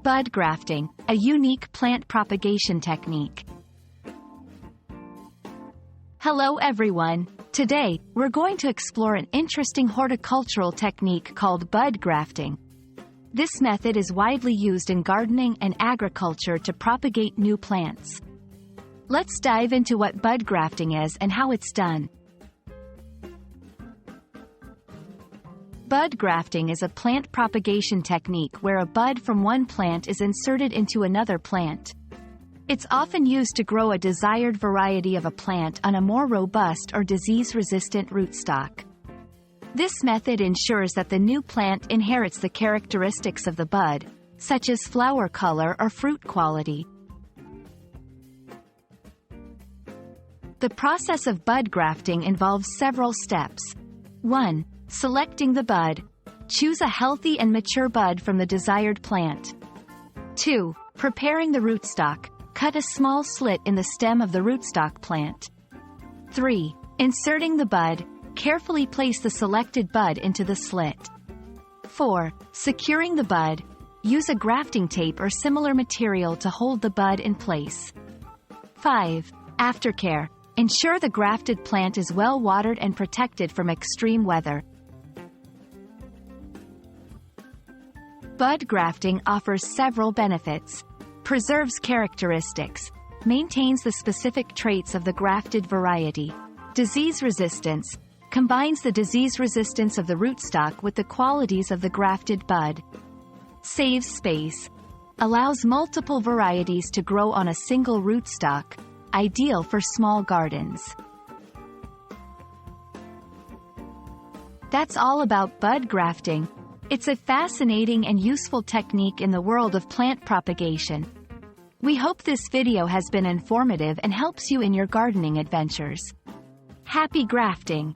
Bud grafting, a unique plant propagation technique. Hello everyone. Today, we're going to explore an interesting horticultural technique called bud grafting. This method is widely used in gardening and agriculture to propagate new plants. Let's dive into what bud grafting is and how it's done. Bud grafting is a plant propagation technique where a bud from one plant is inserted into another plant. It's often used to grow a desired variety of a plant on a more robust or disease-resistant rootstock. This method ensures that the new plant inherits the characteristics of the bud, such as flower color or fruit quality. The process of bud grafting involves several steps. 1. Selecting the bud. Choose a healthy and mature bud from the desired plant. 2. Preparing the rootstock. Cut a small slit in the stem of the rootstock plant. 3. Inserting the bud. Carefully place the selected bud into the slit. 4. Securing the bud. Use a grafting tape or similar material to hold the bud in place. 5. Aftercare. Ensure the grafted plant is well watered and protected from extreme weather. Bud grafting offers several benefits. Preserves characteristics. Maintains the specific traits of the grafted variety. Disease resistance. Combines the disease resistance of the rootstock with the qualities of the grafted bud. Saves space. Allows multiple varieties to grow on a single rootstock, ideal for small gardens. That's all about bud grafting. It's a fascinating and useful technique in the world of plant propagation. We hope this video has been informative and helps you in your gardening adventures. Happy grafting!